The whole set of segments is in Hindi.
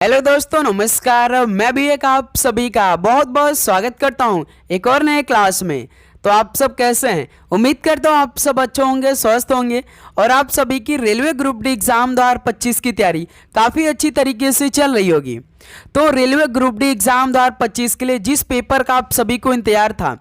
हेलो दोस्तों, नमस्कार। मैं भी एक आप सभी का बहुत बहुत स्वागत करता हूं एक और नए क्लास में। तो आप सब कैसे हैं? उम्मीद करता हूं आप सब अच्छे होंगे, स्वस्थ होंगे और आप सभी की रेलवे ग्रुप डी एग्ज़ाम 2025 की तैयारी काफ़ी अच्छी तरीके से चल रही होगी। तो रेलवे ग्रुप डी एग्ज़ाम 2025 के लिए जिस पेपर का आप सभी को इंतजार था,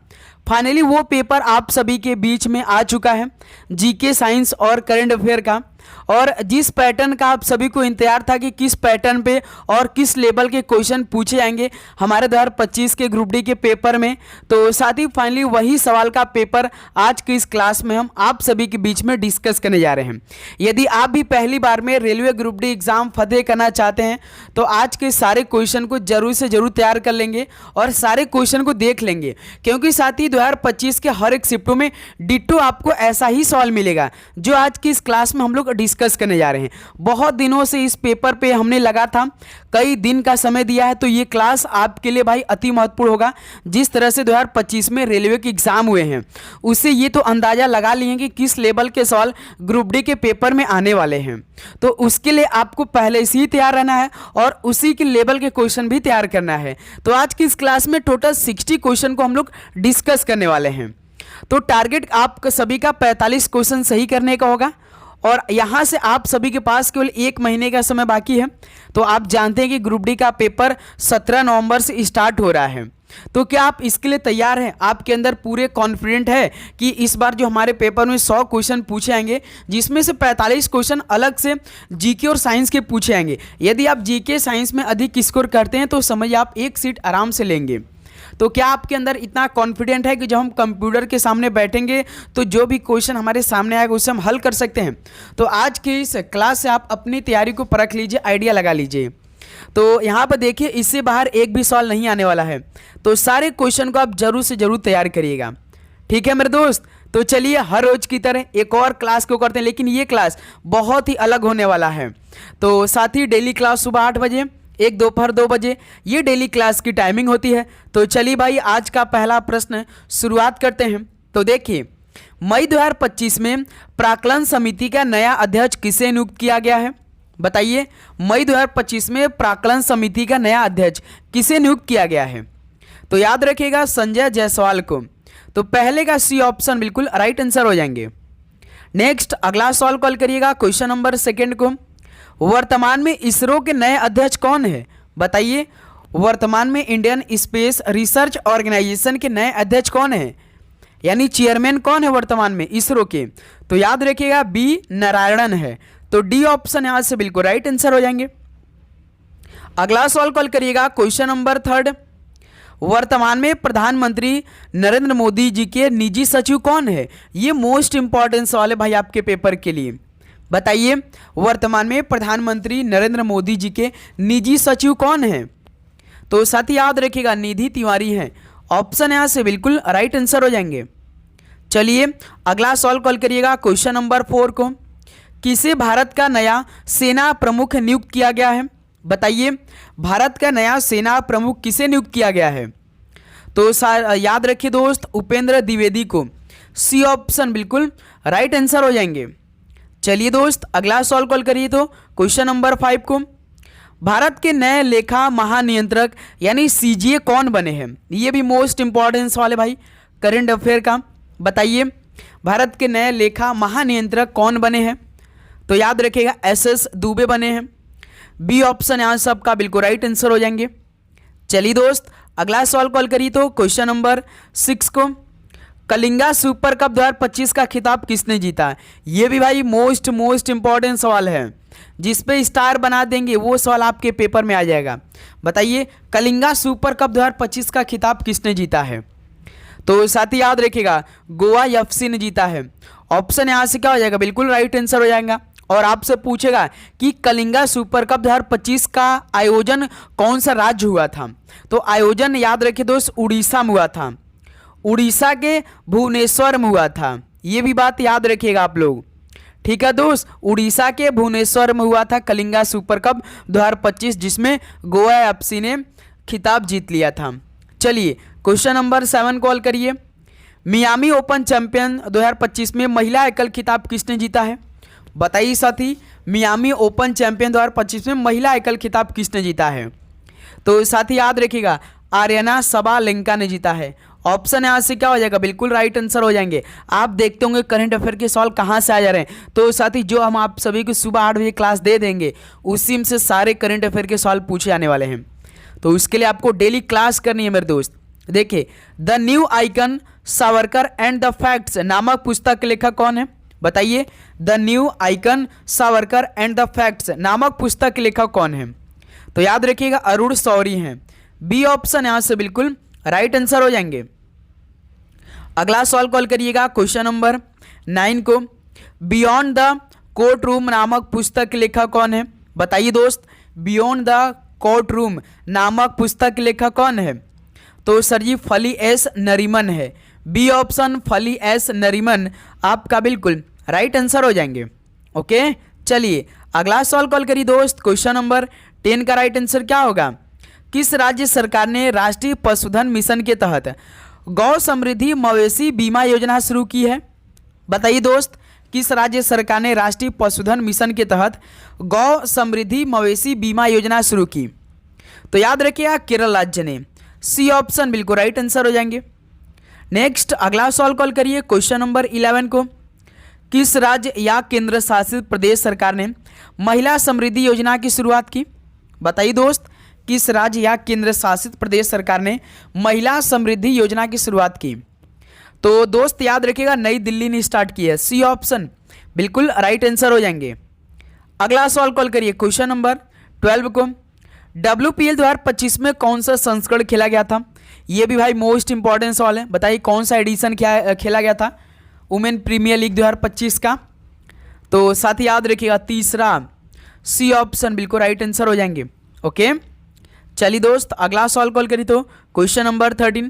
फाइनली वो पेपर आप सभी के बीच में आ चुका है, जीके, साइंस और करंट अफेयर का। और जिस पैटर्न का आप सभी को इंतजार था कि किस पैटर्न पे और किस लेवल के क्वेश्चन पूछे जाएंगे हमारे 2025 के ग्रुप डी के पेपर में, तो साथ ही फाइनली वही सवाल का पेपर आज की इस क्लास में हम आप सभी के बीच में डिस्कस करने जा रहे हैं। यदि आप भी पहली बार में रेलवे ग्रुप डी एग्जाम फतेह करना चाहते हैं तो आज के सारे क्वेश्चन को जरूर से जरूर तैयार कर लेंगे और सारे क्वेश्चन को देख लेंगे, क्योंकि साथ ही 2025 के हर एक शिफ्टों में डिट्टो आपको ऐसा ही सवाल मिलेगा जो आज की इस क्लास में हम लोग डिस्कस करने जा रहे हैं। बहुत दिनों से इस पेपर पे हमने लगा था, कई दिन का समय दिया है, तो ये क्लास आपके लिए भाई अति महत्वपूर्ण होगा। जिस तरह से 2025 में रेलवे के एग्जाम हुए हैं उससे ये तो अंदाजा लगा लिए कि किस लेवल के सवाल ग्रुप डी के पेपर में आने वाले हैं। तो उसके लिए आपको पहले से ही तैयार रहना है और उसी के लेवल के क्वेश्चन भी तैयार करना है। तो आज की इस क्लास में टोटल 60 क्वेश्चन को हम लोग डिस्कस करने वाले हैं। तो टारगेट आप सभी का 45 क्वेश्चन सही करने का होगा और यहाँ से आप सभी के पास केवल 1 महीने का समय बाकी है। तो आप जानते हैं कि ग्रुप डी का पेपर 17 नवंबर से स्टार्ट हो रहा है। तो क्या आप इसके लिए तैयार हैं? आपके अंदर पूरे कॉन्फिडेंट है कि इस बार जो हमारे पेपर में 100 क्वेश्चन पूछे जाएंगे जिसमें से 45 क्वेश्चन अलग से जीके और साइंस के पूछे जाएंगे। यदि आप जीके साइंस में अधिक स्कोर करते हैं तो समझिए आप एक सीट आराम से लेंगे। तो क्या आपके अंदर इतना कॉन्फिडेंट है कि जब हम कंप्यूटर के सामने बैठेंगे तो जो भी क्वेश्चन हमारे सामने आएगा उसे हम हल कर सकते हैं? तो आज की इस क्लास से आप अपनी तैयारी को परख लीजिए, आइडिया लगा लीजिए। तो यहाँ पर देखिए, इससे बाहर एक भी सवाल नहीं आने वाला है, तो सारे क्वेश्चन को आप जरूर से जरूर तैयार करिएगा। ठीक है मेरे दोस्त? तो चलिए हर रोज की तरह एक और क्लास को करते हैं, लेकिन ये क्लास बहुत ही अलग होने वाला है। तो साथ ही डेली क्लास सुबह 8 बजे, एक दोपहर 2 बजे ये डेली क्लास की टाइमिंग होती है। तो चलिए भाई, आज का पहला प्रश्न शुरुआत करते हैं। तो देखिए, मई 2025 में प्राक्कलन समिति का नया अध्यक्ष किसे नियुक्त किया गया है? बताइए, मई 2025 में प्राक्कलन समिति का नया अध्यक्ष किसे नियुक्त किया गया है? तो याद रखिएगा, संजय जायसवाल को। तो पहले का सी ऑप्शन बिल्कुल राइट आंसर हो जाएंगे। नेक्स्ट अगला सवाल कॉल करिएगा, क्वेश्चन नंबर 2 को। वर्तमान में इसरो के नए अध्यक्ष कौन है? बताइए, वर्तमान में इंडियन स्पेस रिसर्च ऑर्गेनाइजेशन के नए अध्यक्ष कौन है, यानी चेयरमैन कौन है वर्तमान में इसरो के? तो याद रखिएगा, बी नारायणन है। तो डी ऑप्शन यहां से बिल्कुल राइट आंसर हो जाएंगे। अगला सवाल कॉल करिएगा, क्वेश्चन नंबर 3। वर्तमान में प्रधानमंत्री नरेंद्र मोदी जी के निजी सचिव कौन है? ये मोस्ट इंपॉर्टेंट सवाल है भाई आपके पेपर के लिए। बताइए, वर्तमान में प्रधानमंत्री नरेंद्र मोदी जी के निजी सचिव कौन हैं? तो साथ ही याद रखिएगा, निधि तिवारी हैं। ऑप्शन यहां से बिल्कुल राइट आंसर हो जाएंगे। चलिए अगला सवाल कॉल करिएगा, क्वेश्चन नंबर 4 को। किसे भारत का नया सेना प्रमुख नियुक्त किया गया है? बताइए, भारत का नया सेना प्रमुख किसे नियुक्त किया गया है? तो याद रखिए दोस्त, उपेंद्र द्विवेदी को। सी ऑप्शन बिल्कुल राइट आंसर हो जाएंगे। चलिए दोस्त अगला सवाल कॉल करिए, तो क्वेश्चन नंबर 5 को। भारत के नए लेखा महानियंत्रक यानी सीजीए कौन बने हैं? ये भी मोस्ट इंपॉर्टेंट सवाल है भाई करंट अफेयर का। बताइए, भारत के नए लेखा महानियंत्रक कौन बने हैं? तो याद रखिएगा, एसएस दुबे बने हैं। बी ऑप्शन यहाँ सबका बिल्कुल राइट आंसर हो जाएंगे। चलिए दोस्त अगला सवाल कॉल करिए, तो क्वेश्चन नंबर 6 को। कलिंगा सुपर कप 2025 का खिताब किसने जीता? ये भी भाई मोस्ट इंपॉर्टेंट सवाल है, जिस पे स्टार बना देंगे वो सवाल आपके पेपर में आ जाएगा। बताइए, कलिंगा सुपर कप 2025 का खिताब किसने जीता है? तो साथ ही याद रखिएगा, गोवा एफसी ने जीता है। ऑप्शन यहाँ से क्या हो जाएगा? बिल्कुल राइट आंसर हो जाएगा। और आपसे पूछेगा कि कलिंगा सुपर कप 2025 का आयोजन कौन सा राज्य हुआ था? तो आयोजन याद रखिए दोस्त, उड़ीसा में हुआ था। उड़ीसा के भुवनेश्वर में हुआ था, ये भी बात याद रखिएगा आप लोग। ठीक है दोस्त, उड़ीसा के भुवनेश्वर में हुआ था कलिंगा सुपर कप 2025, जिसमें गोवा एफसी ने खिताब जीत लिया था। चलिए क्वेश्चन नंबर 7 कॉल करिए। मियामी ओपन चैंपियन 2025 में महिला एकल खिताब किसने जीता है? बताइए साथी, मियामी ओपन चैंपियन 2025 में महिला एकल खिताब किसने जीता है? तो साथी याद रखिएगा, आर्यना सबालेंका ने जीता है। ऑप्शन यहाँ से क्या हो जाएगा? बिल्कुल राइट आंसर हो जाएंगे। आप देखते होंगे करंट अफेयर के सवाल कहाँ से आ जा रहे हैं। तो साथी जो हम आप सभी को सुबह 8 बजे क्लास दे देंगे उसी में से सारे करंट अफेयर के सवाल पूछे आने वाले हैं। तो उसके लिए आपको डेली क्लास करनी है मेरे दोस्त। देखिए, the new icon Savarkar and the facts नामक पुस्तक के लेखक कौन है? बताइए, the new icon Savarkar and the facts नामक पुस्तक के लेखक कौन है? तो याद रखिएगा अरुण शौरी हैं। बी ऑप्शन यहां से बिल्कुल राइट आंसर हो जाएंगे। अगला सवाल कॉल करिएगा क्वेश्चन नंबर 9 को। बियॉन्ड द कोर्ट रूम नामक पुस्तक के लेखक कौन है? बताइए दोस्त, बियॉन्ड द कोर्ट रूम नामक पुस्तक के लेखक कौन है? तो सर जी फली एस नरीमन है। बी ऑप्शन फली एस नरीमन आपका बिल्कुल राइट आंसर हो जाएंगे। ओके, चलिए अगला सवाल कॉल करिए दोस्त। क्वेश्चन नंबर 10 का राइट आंसर क्या होगा? किस राज्य सरकार ने राष्ट्रीय पशुधन मिशन के तहत गौ समृद्धि मवेशी बीमा योजना शुरू की है? बताइए दोस्त, किस राज्य सरकार ने राष्ट्रीय पशुधन मिशन के तहत गौ समृद्धि मवेशी बीमा योजना शुरू की? तो याद रखिएगा केरल राज्य ने। सी ऑप्शन बिल्कुल राइट आंसर हो जाएंगे। नेक्स्ट अगला सवाल कॉल करिए क्वेश्चन नंबर 11 को। किस राज्य या केंद्र शासित प्रदेश सरकार ने महिला समृद्धि योजना की शुरुआत की? बताइए दोस्त, किस राज्य या केंद्र शासित प्रदेश सरकार ने महिला समृद्धि योजना की शुरुआत की? तो दोस्त याद रखिएगा नई दिल्ली ने स्टार्ट की है। सी ऑप्शन बिल्कुल राइट आंसर हो जाएंगे। अगला सवाल कॉल करिए क्वेश्चन नंबर 12 को। WPL 2025 में कौन सा संस्करण खेला गया था? ये भी भाई मोस्ट इंपॉर्टेंट सवाल है। बताइए कौन सा एडिशन खेला गया था वुमेन प्रीमियर लीग 2025 का? तो साथ ही याद रखिएगा तीसरा सी ऑप्शन बिल्कुल राइट आंसर हो जाएंगे। ओके, चलिए दोस्त अगला सवाल कॉल करिए तो क्वेश्चन नंबर 13।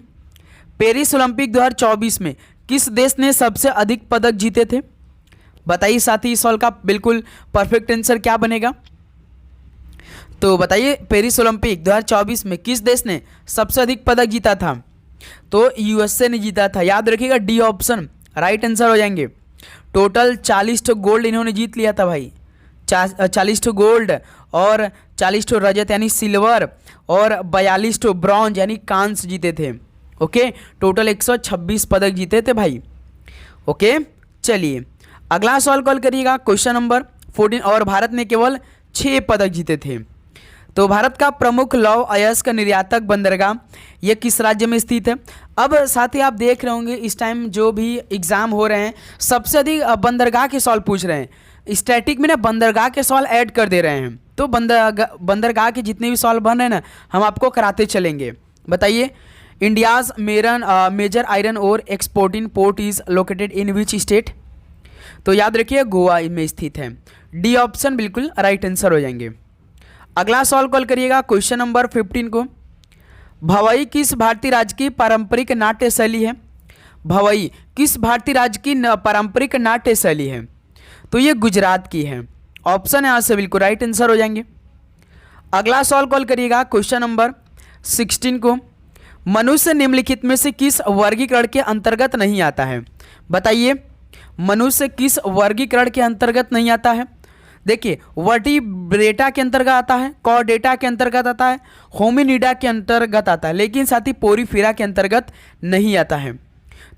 पेरिस ओलंपिक 2024 में किस देश ने सबसे अधिक पदक जीते थे? बताइए साथी इस सवाल का बिल्कुल परफेक्ट आंसर क्या बनेगा? तो बताइए पेरिस ओलंपिक 2024 में किस देश ने सबसे अधिक पदक जीता था? तो यूएसए ने जीता था। याद रखिएगा डी ऑप्शन राइट आंसर हो जाएंगे। टोटल 40 गोल्ड इन्होंने जीत लिया था भाई। 40 गोल्ड और 40 रजत यानी सिल्वर और 42 ब्रॉन्ज यानी कांस्य जीते थे। ओके, टोटल 126 पदक जीते थे भाई। ओके, चलिए अगला सवाल कॉल करिएगा क्वेश्चन नंबर 14। और भारत ने केवल 6 पदक जीते थे। तो भारत का प्रमुख लौह अयस्क निर्यातक बंदरगाह ये किस राज्य में स्थित है? अब साथ ही आप देख रहे होंगे इस टाइम जो भी एग्जाम हो रहे हैं सबसे अधिक बंदरगाह के सवाल पूछ रहे हैं। स्टैटिक में ना बंदरगाह के सवाल ऐड कर दे रहे हैं। तो बंदरगाह के जितने भी सवाल बन रहे हैं ना हम आपको कराते चलेंगे। बताइए, India's major iron ore exporting port is located in which state? तो याद रखिए गोवा में स्थित है। डी ऑप्शन बिल्कुल राइट आंसर हो जाएंगे। अगला सवाल कॉल करिएगा क्वेश्चन नंबर 15 को। भवई किस भारतीय राज्य की पारंपरिक नाट्य शैली है? भवई किस भारतीय राज्य की पारंपरिक नाट्य शैली है? तो ये गुजरात की है। ऑप्शन यहाँ से बिल्कुल राइट आंसर हो जाएंगे। अगला सवाल कॉल करिएगा क्वेश्चन नंबर 16 को। मनुष्य निम्नलिखित में से किस वर्गीकरण के अंतर्गत नहीं आता है? बताइए, मनुष्य किस वर्गीकरण के अंतर्गत नहीं आता है? देखिए, वर्टिब्रेटा के अंतर्गत आता है, कॉर्डेटा के अंतर्गत आता है, होमिनिडा के अंतर्गत आता है, लेकिन साथ ही पोरीफेरा के अंतर्गत नहीं आता है।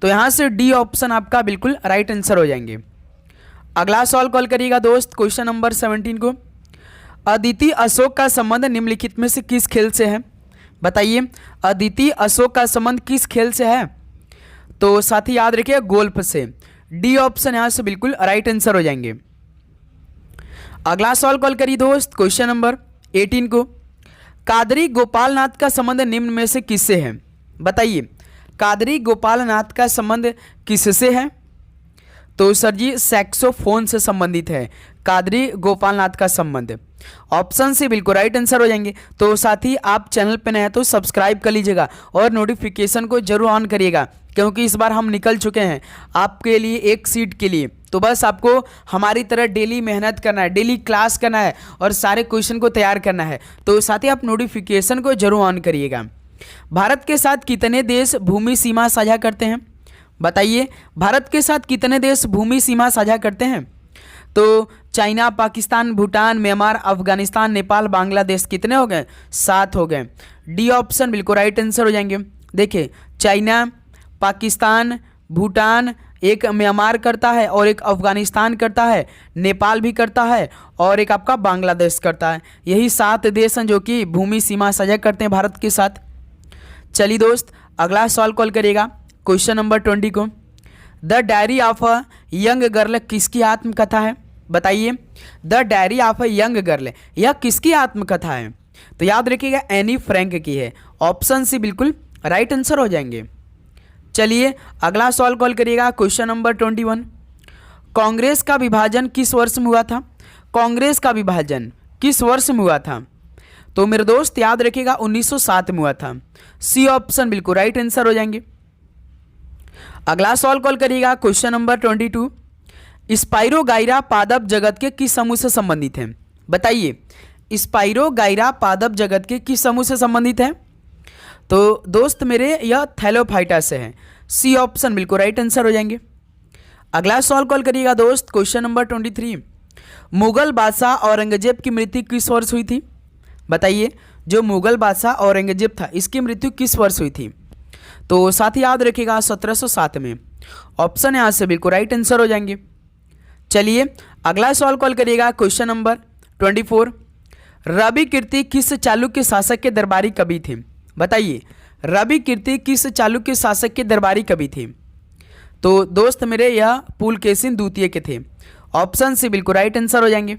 तो यहाँ से डी ऑप्शन आपका बिल्कुल राइट आंसर हो जाएंगे। अगला सवाल कॉल करिएगा दोस्त क्वेश्चन नंबर 17 को। अदिति अशोक का संबंध निम्नलिखित में से किस खेल से है? बताइए, अदिति अशोक का संबंध किस खेल से है? तो साथ ही याद रखिए गोल्फ से। डी ऑप्शन यहाँ से बिल्कुल राइट आंसर हो जाएंगे। अगला सवाल कॉल करिए दोस्त क्वेश्चन नंबर 18 को। कादरी गोपालनाथ का संबंध निम्न में से किससे है? बताइए, कादरी गोपालनाथ का संबंध किससे है? तो सर जी सैक्सोफोन से संबंधित है कादरी गोपालनाथ का संबंध। ऑप्शन से बिल्कुल राइट आंसर हो जाएंगे। तो साथ ही आप चैनल पे नए हैं तो सब्सक्राइब कर लीजिएगा और नोटिफिकेशन को जरूर ऑन करिएगा, क्योंकि इस बार हम निकल चुके हैं आपके लिए एक सीट के लिए। तो बस आपको हमारी तरह डेली मेहनत करना है, डेली क्लास करना है और सारे क्वेश्चन को तैयार करना है। तो साथ ही आप नोटिफिकेशन को जरूर ऑन करिएगा। भारत के साथ कितने देश भूमि सीमा साझा करते हैं? बताइए, भारत के साथ कितने देश भूमि सीमा साझा करते हैं? तो चाइना, पाकिस्तान, भूटान, म्यांमार, अफगानिस्तान, नेपाल, बांग्लादेश कितने हो गए? 7 हो गए। डी ऑप्शन बिल्कुल राइट आंसर हो जाएंगे। देखिए चाइना, पाकिस्तान, भूटान, एक म्यांमार करता है और एक अफगानिस्तान करता है, नेपाल भी करता है और एक आपका बांग्लादेश करता है। यही 7 देश हैं जो कि भूमि सीमा साझा करते हैं भारत के साथ। चलिए दोस्त अगला सवाल कॉल करिएगा क्वेश्चन नंबर 20 को। The diary of a young girl किसकी आत्मकथा है? बताइए, the diary of a young girl यह किसकी आत्मकथा है? तो याद रखिएगा एनी फ्रैंक की है। ऑप्शन सी बिल्कुल राइट आंसर हो जाएंगे। चलिए अगला सवाल कॉल करिएगा क्वेश्चन नंबर 21। कांग्रेस का विभाजन किस वर्ष में हुआ था? कांग्रेस का विभाजन किस वर्ष में हुआ था? तो मेरे दोस्त याद रखिएगा 1907 में हुआ था। सी ऑप्शन बिल्कुल राइट आंसर हो जाएंगे। अगला सवाल कॉल करिएगा क्वेश्चन नंबर 22। स्पाइरोगाइरा पादप जगत के किस समूह से संबंधित है? बताइए, स्पाइरोगाइरा पादप जगत के किस समूह से संबंधित है? तो दोस्त मेरे यह थैलोफाइटा से है। सी ऑप्शन बिल्कुल राइट आंसर हो जाएंगे। अगला सवाल कॉल करिएगा दोस्त क्वेश्चन नंबर 23। मुगल बादशाह औरंगजेब की मृत्यु किस वर्ष हुई थी? बताइए, जो मुगल बादशाह औरंगजेब था इसकी मृत्यु किस वर्ष हुई थी? तो साथ ही याद रखिएगा 1707 में। ऑप्शन यहाँ से बिल्कुल राइट आंसर हो जाएंगे। चलिए अगला सवाल कॉल करिएगा क्वेश्चन नंबर 24। रवि कीर्ति किस चालुक्य शासक के दरबारी कवि थे? बताइए, रवि कीर्ति किस चालुक्य शासक के दरबारी कवि थे? तो दोस्त मेरे यह पुलकेशिन द्वितीय के थे। ऑप्शन सी बिल्कुल राइट आंसर हो जाएंगे।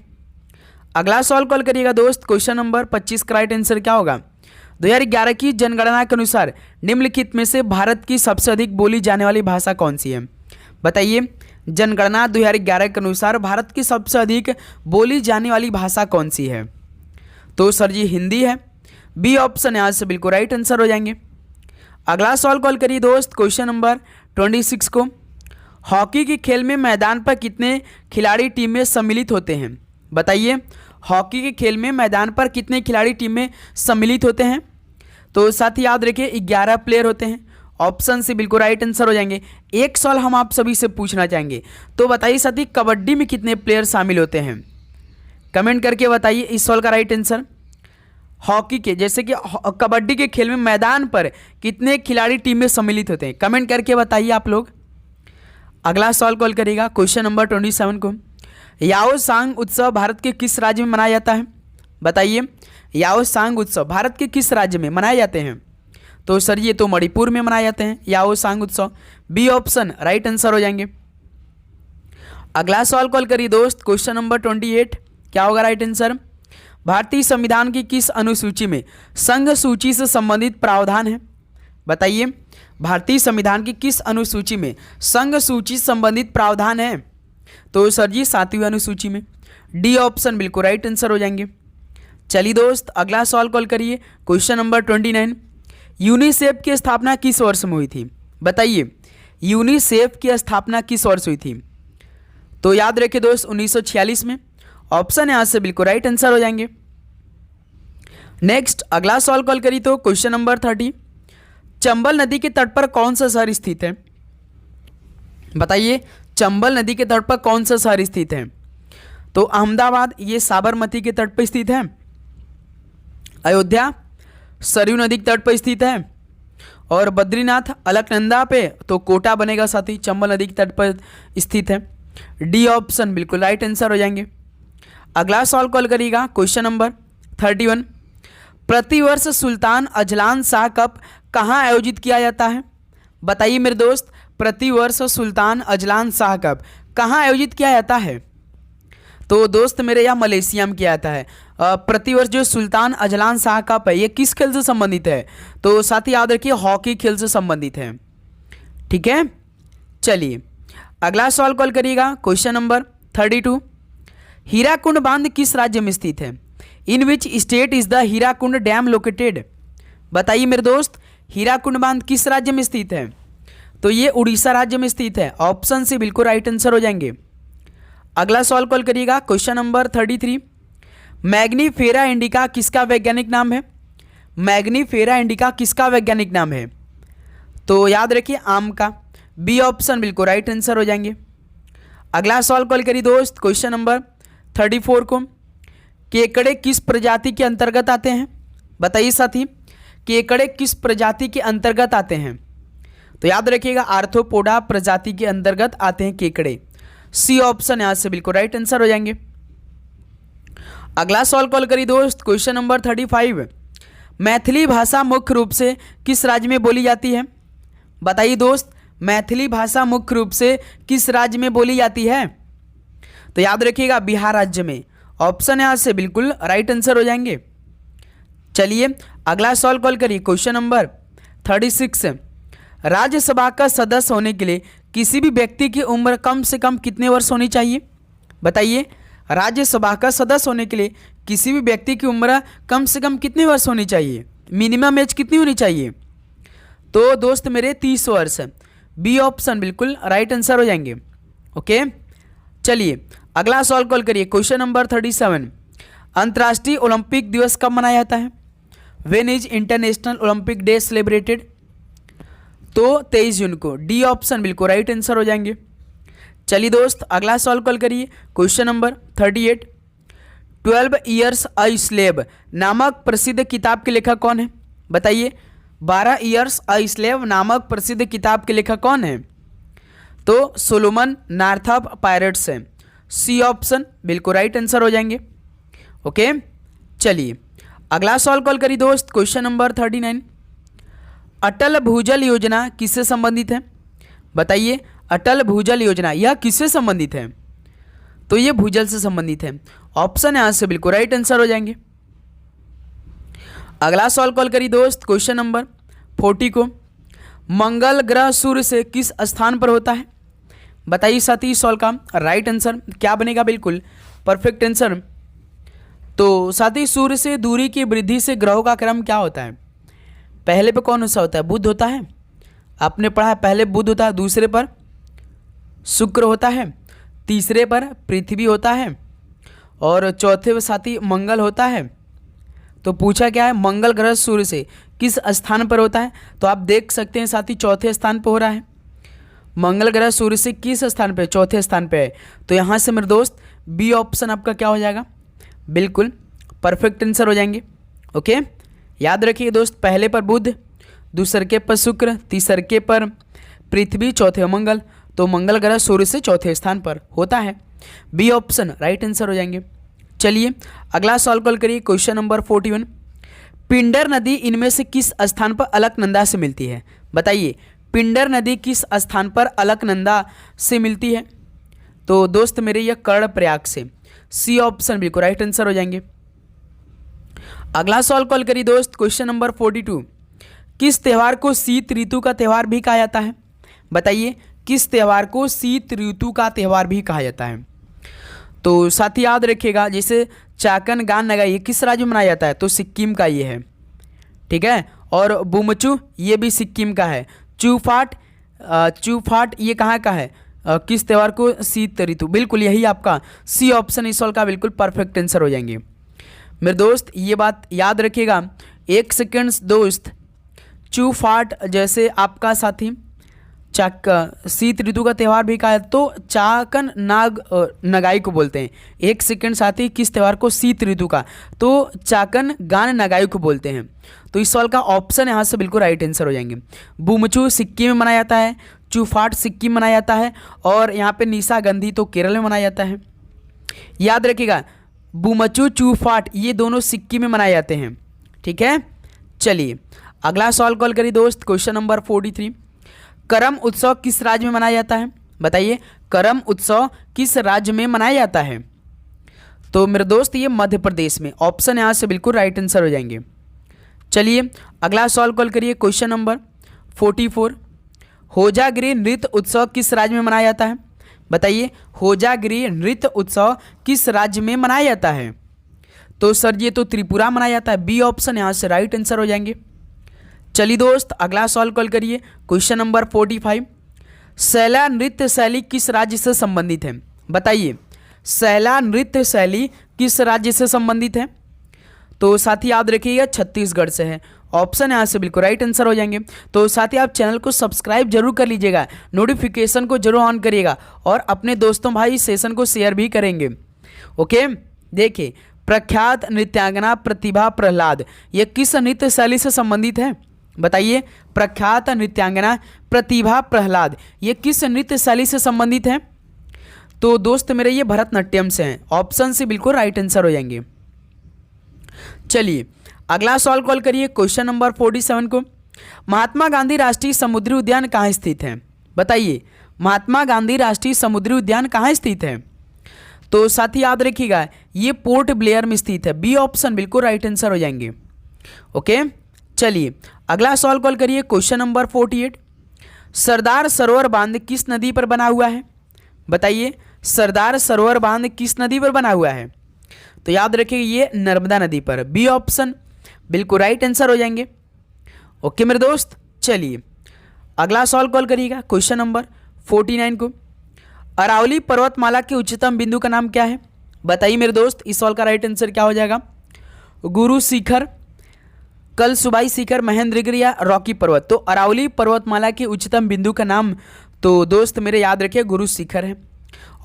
अगला सवाल कॉल करिएगा दोस्त क्वेश्चन नंबर 25 का राइट आंसर क्या होगा? 2011 की जनगणना के अनुसार निम्नलिखित में से भारत की सबसे अधिक बोली जाने वाली भाषा कौन सी है? बताइए, जनगणना 2011 के अनुसार भारत की सबसे अधिक बोली जाने वाली भाषा कौन सी है? तो सर जी हिंदी है। बी ऑप्शन यहाँ से बिल्कुल राइट आंसर हो जाएंगे। अगला सवाल कॉल करिए दोस्त क्वेश्चन नंबर 26 को। हॉकी के खेल में मैदान पर कितने खिलाड़ी टीम में सम्मिलित होते हैं? बताइए, हॉकी के खेल में मैदान पर कितने खिलाड़ी टीम में सम्मिलित होते हैं? तो साथ ही याद रखिए 11 प्लेयर होते हैं। ऑप्शन से बिल्कुल राइट आंसर हो जाएंगे। एक सवाल हम आप सभी से पूछना चाहेंगे, तो बताइए साथी कबड्डी में कितने प्लेयर शामिल होते हैं? कमेंट करके बताइए इस सवाल का राइट आंसर। हॉकी के जैसे कि कबड्डी के खेल में मैदान पर कितने खिलाड़ी टीम में सम्मिलित होते हैं? कमेंट करके बताइए आप लोग। अगला सवाल कॉल करेगा क्वेश्चन नंबर 27 को। याओ सांग उत्सव भारत के किस राज्य में मनाया जाता है? बताइए, याओ सांग उत्सव भारत के किस राज्य में मनाए जाते हैं? तो सर ये तो मणिपुर में मनाए जाते हैं याओ सांग उत्सव। बी ऑप्शन राइट आंसर हो जाएंगे। अगला सवाल कॉल करिए दोस्त क्वेश्चन नंबर 28। क्या होगा राइट आंसर? भारतीय संविधान की किस अनुसूची में संघ सूची से संबंधित प्रावधान है? बताइए, भारतीय संविधान की किस अनुसूची में संघ सूची से संबंधित प्रावधान है? तो सर जी 7वीं अनुसूची में। डी ऑप्शन बिल्कुल राइट आंसर हो जाएंगे। चलिए दोस्त अगला सवाल कॉल करिए क्वेश्चन नंबर 29। यूनिसेफ की स्थापना किस वर्ष में हुई थी? बताइए, यूनिसेफ की स्थापना किस वर्ष हुई थी? तो याद रखिए दोस्त 1946 में। ऑप्शन यहां से बिल्कुल राइट आंसर हो जाएंगे। नेक्स्ट अगला सवाल कॉल करिए तो क्वेश्चन नंबर 30। चंबल नदी के तट पर कौन सा शहर स्थित है? बताइए, चंबल नदी के तट पर कौन सा शहर स्थित है? तो अहमदाबाद ये साबरमती के तट पर स्थित है। अयोध्या सरयू नदी के तट पर स्थित है। और बद्रीनाथ अलकनंदा पे तो कोटा बनेगा साथी, चंबल नदी के तट पर स्थित है। डी ऑप्शन बिल्कुल राइट आंसर हो जाएंगे। अगला सवाल कॉल करिएगा क्वेश्चन नंबर 31। प्रतिवर्ष सुल्तान अजलान शाह कप कहाँ आयोजित किया जाता है? बताइए मेरे दोस्त, प्रतिवर्ष सुल्तान अजलान शाह कप कहाँ आयोजित किया जाता है? तो दोस्त मेरे यहाँ मलेशिया में किया जाता है। प्रतिवर्ष जो सुल्तान अजलान शाह कप है ये किस खेल से संबंधित है? तो साथ ही याद रखिए हॉकी खेल से संबंधित है। ठीक है, चलिए अगला सवाल कॉल करिएगा क्वेश्चन नंबर 32। हीराकुंड बांध किस राज्य में स्थित है? In which state is the Hirakud dam located? बताइए मेरे दोस्त, हीराकुंड बांध किस राज्य में स्थित है? तो ये उड़ीसा राज्य में स्थित है। ऑप्शन से बिल्कुल राइट आंसर हो जाएंगे। अगला सवाल कॉल करिएगा क्वेश्चन नंबर 33। मैग्नीफेरा इंडिका किसका वैज्ञानिक नाम है? मैग्नीफेरा इंडिका किसका वैज्ञानिक नाम है? तो याद रखिए आम का। बी ऑप्शन बिल्कुल राइट आंसर हो जाएंगे। अगला सवाल कॉल करिए दोस्त क्वेश्चन नंबर 34 को केकड़े किस प्रजाति के अंतर्गत आते हैं? बताइए साथी, केकड़े किस प्रजाति के अंतर्गत आते हैं? तो याद रखिएगा आर्थ्रोपोडा प्रजाति के अंतर्गत आते हैं केकड़े। सी ऑप्शन यहां से बिल्कुल राइट आंसर हो जाएंगे। अगला सवाल कॉल करिए दोस्त, क्वेश्चन नंबर 35। मैथिली भाषा मुख्य रूप से किस राज्य में बोली जाती है? बताइए दोस्त, मैथिली भाषा मुख्य रूप से किस राज्य में बोली जाती है? तो याद रखिएगा बिहार राज्य में। ऑप्शन यहां से बिल्कुल राइट आंसर हो जाएंगे। चलिए अगला सवाल कॉल करिए, क्वेश्चन नंबर 36। राज्यसभा का सदस्य होने के लिए किसी भी व्यक्ति की उम्र कम से कम कितने वर्ष होनी चाहिए? बताइए, राज्यसभा का सदस्य होने के लिए किसी भी व्यक्ति की उम्र कम से कम कितने वर्ष होनी चाहिए? मिनिमम एज कितनी होनी चाहिए? तो दोस्त मेरे 30 वर्ष। बी ऑप्शन बिल्कुल राइट आंसर हो जाएंगे। ओके, चलिए अगला सवाल कॉल करिए, क्वेश्चन नंबर 37। अंतर्राष्ट्रीय ओलंपिक दिवस कब मनाया जाता है? When is international Olympic day celebrated? तो 23 जून को। डी ऑप्शन बिल्कुल राइट आंसर हो जाएंगे। चलिए दोस्त अगला सवाल कॉल करिए, question number 38। 12 years a slave नामक प्रसिद्ध किताब के लेखक कौन है? बताइए, 12 ईयर्स अ स्लेव नामक प्रसिद्ध किताब के लेखक कौन है? तो सोलोमन नार्थप पायरेट्स है। सी ऑप्शन बिल्कुल राइट आंसर हो जाएंगे। ओके, चलिए अगला सवाल कॉल करिए दोस्त, क्वेश्चन नंबर 39। अटल भूजल योजना किससे संबंधित है? बताइए, अटल भूजल योजना यह किससे संबंधित है? तो ये भूजल से संबंधित है। ऑप्शन यहां से बिल्कुल राइट आंसर हो जाएंगे। अगला सवाल कॉल करिए दोस्त, क्वेश्चन नंबर 40 को मंगल ग्रह सूर्य से किस स्थान पर होता है? बताइए साथी, इस सवाल का राइट आंसर क्या बनेगा? बिल्कुल परफेक्ट आंसर। तो साथी, सूर्य से दूरी की वृद्धि से ग्रहों का क्रम क्या होता है? पहले पे कौन सा होता है? बुध होता है। आपने पढ़ा है, पहले बुध होता है, दूसरे पर शुक्र होता है, तीसरे पर पृथ्वी होता है और चौथे पर साथी मंगल होता है। तो पूछा क्या है, मंगल ग्रह सूर्य से किस स्थान पर होता है? तो आप देख सकते हैं साथी चौथे स्थान पर हो रहा है। मंगल ग्रह सूर्य से किस स्थान पे? चौथे स्थान पे है। तो यहाँ से मेरे दोस्त बी ऑप्शन आपका क्या हो जाएगा? बिल्कुल परफेक्ट आंसर हो जाएंगे। ओके, याद रखिए दोस्त, पहले पर बुध, दूसरे के पर शुक्र, तीसरे के पर पृथ्वी, चौथे मंगल। तो मंगल ग्रह सूर्य से चौथे स्थान पर होता है। बी ऑप्शन राइट आंसर हो जाएंगे। चलिए अगला सवाल कॉल करिए, क्वेश्चन नंबर 41। पिंडर नदी इनमें से किस स्थान पर अलकनंदा से मिलती है? बताइए, पिंडर नदी किस स्थान पर अलकनंदा से मिलती है? तो दोस्त मेरे यह कर्णप्रयाग से। सी ऑप्शन बिल्कुल राइट आंसर हो जाएंगे। अगला सवाल कॉल करिए दोस्त, क्वेश्चन नंबर 42। किस त्यौहार को शीत ऋतु का त्यौहार भी कहा जाता है? बताइए, किस त्यौहार को शीत ऋतु का त्यौहार भी कहा जाता है? तो साथी याद रखिएगा, जैसे चाकन गान नगाई किस राज्य में मनाया जाता है? तो सिक्किम का ये है, ठीक है। और बुमचू ये भी सिक्किम का है। चूफाट ये कहाँ का है? किस त्यौहार को? शीत ऋतु। बिल्कुल यही आपका सी ऑप्शन इस सवाल का बिल्कुल परफेक्ट आंसर हो जाएंगे। मेरे दोस्त ये बात याद रखिएगा, 1 सेकेंड दोस्त, चूफाट जैसे आपका साथी शीत ऋतु का त्यौहार भी कहा है, तो चाकन नाग नगाई को बोलते हैं। 1 सेकेंड साथी, किस त्यौहार को? शीत ऋतु का। तो चाकन गान नगाई को बोलते हैं। तो इस सवाल का ऑप्शन यहाँ से बिल्कुल राइट आंसर हो जाएंगे। बुमचू सिक्किम में मनाया जाता है, चूफाट सिक्किम में मनाया जाता है और यहाँ पे निशा गंधी तो केरल में मनाया जाता है। याद रखिएगा, बुमचू चूफाट ये दोनों सिक्किम में मनाए जाते हैं, ठीक है। चलिए अगला सवाल कॉल करिए दोस्त, क्वेश्चन नंबर 43। करम उत्सव किस राज्य में मनाया जाता है? बताइए, करम उत्सव किस राज्य में मनाया जाता है? तो मेरे दोस्त ये मध्य प्रदेश में। ऑप्शन यहाँ से बिल्कुल राइट आंसर हो जाएंगे। चलिए अगला सवाल कॉल करिए, क्वेश्चन नंबर 44। होजागिरी नृत्य उत्सव किस राज्य में मनाया जाता है? बताइए, होजागिरी नृत्य उत्सव किस राज्य में मनाया जाता है? तो सर ये तो त्रिपुरा मनाया जाता है। बी ऑप्शन यहाँ से राइट आंसर हो जाएंगे। चलिए दोस्त अगला सवाल कॉल करिए, क्वेश्चन नंबर 45। सैला नृत्य शैली किस राज्य से संबंधित है? बताइए, सैला नृत्य शैली किस राज्य से संबंधित है? तो साथी याद रखिएगा, छत्तीसगढ़ से है। ऑप्शन यहाँ से बिल्कुल राइट आंसर हो जाएंगे। तो साथी आप चैनल को सब्सक्राइब जरूर कर लीजिएगा, नोटिफिकेशन को जरूर ऑन करिएगा और अपने दोस्तों भाई सेशन को शेयर भी करेंगे। ओके, देखिए प्रख्यात नृत्यांगना प्रतिभा प्रहलाद, ये किस नृत्य शैली से संबंधित है? बताइए, प्रख्यात नृत्यांगना प्रतिभा प्रहलाद ये किस नृत्य शैली से संबंधित है? तो दोस्त मेरे ये भरतनाट्यम से हैं। ऑप्शन से बिल्कुल राइट आंसर हो जाएंगे। चलिए अगला सवाल कॉल करिए, क्वेश्चन नंबर 47 को। महात्मा गांधी राष्ट्रीय समुद्री उद्यान कहाँ स्थित है? बताइए, महात्मा गांधी राष्ट्रीय समुद्री उद्यान कहाँ स्थित है? तो साथी याद रखिएगा, ये पोर्ट ब्लेयर में स्थित है। बी ऑप्शन बिल्कुल राइट आंसर हो जाएंगे। ओके, चलिए अगला सवाल कॉल करिए, क्वेश्चन नंबर 48। सरदार सरोवर बांध किस नदी पर बना हुआ है? बताइए, सरदार सरोवर बांध किस नदी पर बना हुआ है? तो याद रखिए ये नर्मदा नदी पर। बी ऑप्शन बिल्कुल राइट आंसर हो जाएंगे। ओके मेरे दोस्त, चलिए अगला सवाल कॉल करिएगा, क्वेश्चन नंबर 49 को। अरावली पर्वतमाला के उच्चतम बिंदु का नाम क्या है? बताइए मेरे दोस्त, इस सवाल का राइट आंसर क्या हो जाएगा? गुरु शिखर, कलसुबाई शिखर, महेंद्रगिरी या रॉकी पर्वत? तो अरावली पर्वतमाला के उच्चतम बिंदु का नाम तो दोस्त मेरे याद रखिए गुरु शिखर है।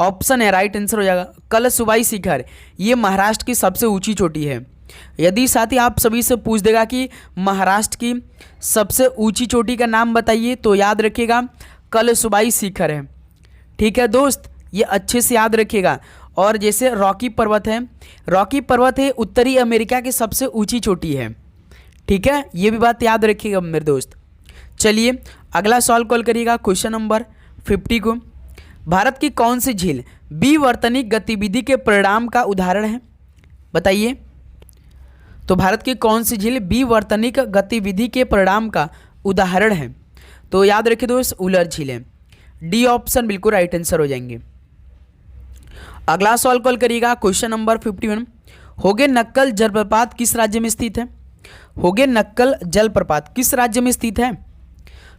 ऑप्शन है राइट आंसर हो जाएगा कलसुबाई शिखर। ये महाराष्ट्र की सबसे ऊंची चोटी है। यदि साथी आप सभी से पूछ देगा कि महाराष्ट्र की सबसे ऊंची चोटी का नाम बताइए, तो याद रखिएगा कलसुबाई शिखर है। ठीक है दोस्त, ये अच्छे से याद रखिएगा। और जैसे रॉकी पर्वत है, रॉकी पर्वत है उत्तरी अमेरिका की सबसे ऊंची चोटी है। ठीक है, ये भी बात याद रखिएगा मेरे दोस्त। चलिए अगला सवाल कॉल करिएगा, क्वेश्चन नंबर 50 को। भारत की कौन सी झील विवर्तनिक गतिविधि के परिणाम का उदाहरण है? बताइए, तो भारत की कौन सी झील विवर्तनिक गतिविधि के परिणाम का उदाहरण है? तो याद रखिए दोस्त, उलर झील है। डी ऑप्शन बिल्कुल राइट आंसर हो जाएंगे। अगला सवाल कॉल करिएगा, क्वेश्चन नंबर 51। होगे नक्कल जलप्रपात किस राज्य में स्थित है? होगे नक्कल जलप्रपात किस राज्य में स्थित है?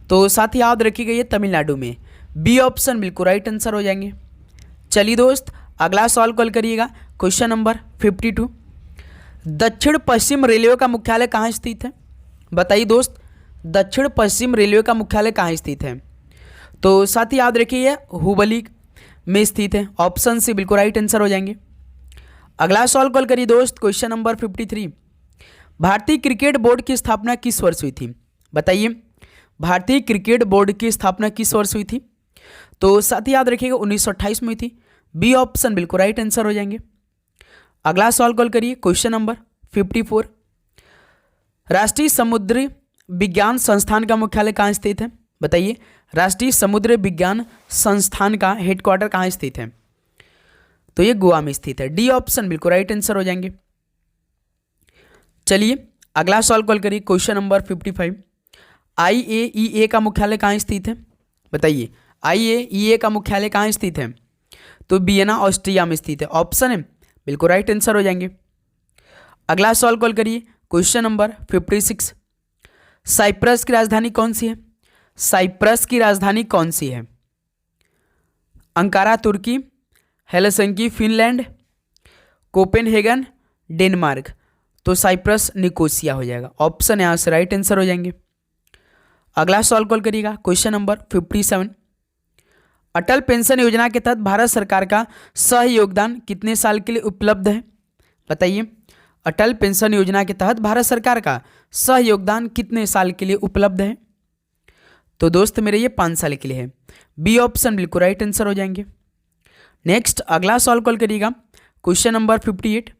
तो साथ ही याद रखिएगा ये तमिलनाडु में। बी ऑप्शन बिल्कुल राइट आंसर हो जाएंगे। चलिए दोस्त अगला सवाल कॉल करिएगा, क्वेश्चन नंबर 52। दक्षिण पश्चिम रेलवे का मुख्यालय कहाँ स्थित है? बताइए दोस्त, दक्षिण पश्चिम रेलवे का मुख्यालय कहाँ स्थित है? तो साथ ही याद रखिए हुबली में स्थित है। ऑप्शन से बिल्कुल राइट आंसर हो जाएंगे। अगला सवाल कॉल करिए दोस्त, क्वेश्चन नंबर 53। भारतीय क्रिकेट बोर्ड की स्थापना किस वर्ष हुई थी? बताइए, भारतीय क्रिकेट बोर्ड की स्थापना किस वर्ष हुई थी? तो साथ ही याद रखिएगा 1928 में हुई थी। बी ऑप्शन बिल्कुल राइट आंसर हो जाएंगे। अगला सवाल कॉल करिए, क्वेश्चन नंबर 54। राष्ट्रीय समुद्री विज्ञान संस्थान का मुख्यालय कहाँ स्थित है? बताइए, राष्ट्रीय समुद्री विज्ञान संस्थान का हेडक्वार्टर कहाँ स्थित है? तो ये गोवा में स्थित है। डी ऑप्शन बिल्कुल राइट आंसर हो जाएंगे। चलिए अगला सवाल कॉल करिए, क्वेश्चन नंबर 55। IAEA का मुख्यालय कहाँ स्थित है? बताइए, IAEA का मुख्यालय कहाँ स्थित है? तो वियना ऑस्ट्रिया में स्थित है। ऑप्शन है बिल्कुल राइट आंसर हो जाएंगे। अगला सवाल कॉल करिए, क्वेश्चन नंबर 56। साइप्रस की राजधानी कौन सी है? साइप्रस की राजधानी कौन सी है? अंकारा तुर्की, हेलसिंकी फिनलैंड, कोपेनहेगन डेनमार्क? तो साइप्रस निकोसिया हो जाएगा। ऑप्शन यहाँ से राइट आंसर हो जाएंगे। अगला सवाल कॉल करिएगा, क्वेश्चन नंबर 57। अटल पेंशन योजना के तहत भारत सरकार का सहयोगदान कितने साल के लिए उपलब्ध है? बताइए, अटल पेंशन योजना के तहत भारत सरकार का सहयोगदान कितने साल के लिए उपलब्ध है? तो दोस्त मेरे ये 5 साल के लिए है। बी ऑप्शन बिल्कुल राइट आंसर हो जाएंगे। नेक्स्ट अगला सवाल कॉल करिएगा, क्वेश्चन नंबर 58।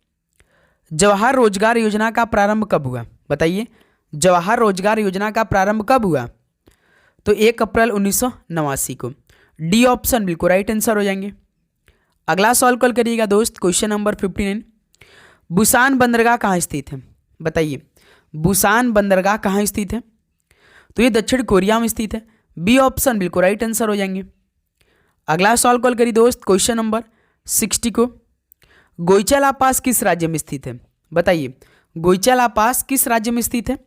जवाहर रोजगार योजना का प्रारंभ कब हुआ? बताइए, जवाहर रोजगार योजना का प्रारंभ कब हुआ? तो 1 अप्रैल 1989 को। डी ऑप्शन बिल्कुल राइट आंसर हो जाएंगे। अगला सवाल कॉल करिएगा दोस्त, क्वेश्चन नंबर 59। बुसान बंदरगाह कहाँ स्थित है? बताइए, बुसान बंदरगाह कहाँ स्थित है? तो ये दक्षिण कोरिया में स्थित है। बी ऑप्शन बिल्कुल राइट आंसर हो जाएंगे। अगला सवाल कॉल करिए दोस्त, क्वेश्चन नंबर 60 को। गोइचाला पास किस राज्य में स्थित है? बताइए, गोइचाला पास किस राज्य में स्थित है?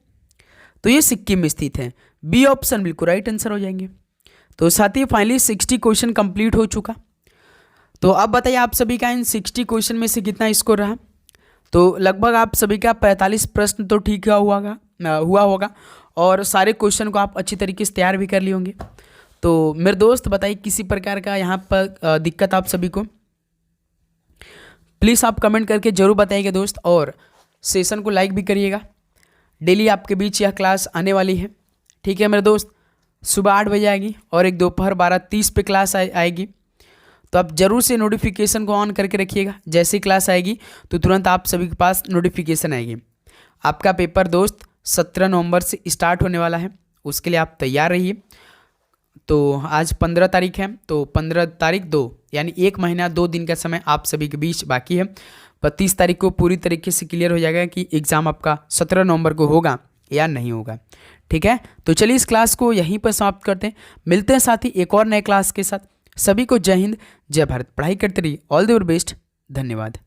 तो ये सिक्किम में स्थित है। बी ऑप्शन बिल्कुल राइट आंसर हो जाएंगे। तो साथ ही फाइनली 60 क्वेश्चन कंप्लीट हो चुका। तो अब बताइए आप सभी का इन 60 क्वेश्चन में से कितना स्कोर रहा? तो लगभग आप सभी का 45 प्रश्न तो ठीक हुआ होगा और सारे क्वेश्चन को आप अच्छी तरीके से तैयार भी कर लिए होंगे। तो मेरे दोस्त बताइए किसी प्रकार का यहाँ पर दिक्कत आप सभी को? प्लीज़ आप कमेंट करके ज़रूर बताइएगा दोस्त, और सेशन को लाइक भी करिएगा। डेली आपके बीच यह क्लास आने वाली है, ठीक है मेरे दोस्त। सुबह 8 बजे आएगी और एक दोपहर 12:30 पे क्लास आएगी। तो आप ज़रूर से नोटिफिकेशन को ऑन करके रखिएगा। जैसे ही क्लास आएगी तो तुरंत आप सभी के पास नोटिफिकेशन आएगी। आपका पेपर दोस्त 17 नवंबर से स्टार्ट होने वाला है, उसके लिए आप तैयार रहिए। तो आज 15 तारीख है, तो 15 तारीख 2 यानी 1 महीना 2 दिन का समय आप सभी के बीच बाकी है। 32 तारीख को पूरी तरीके से क्लियर हो जाएगा कि एग्ज़ाम आपका 17 नवंबर को होगा या नहीं होगा, ठीक है। तो चलिए इस क्लास को यहीं पर समाप्त करते हैं। मिलते हैं साथ ही एक और नए क्लास के साथ। सभी को जय हिंद, जय भारत। पढ़ाई करते रहिए। All the best. धन्यवाद।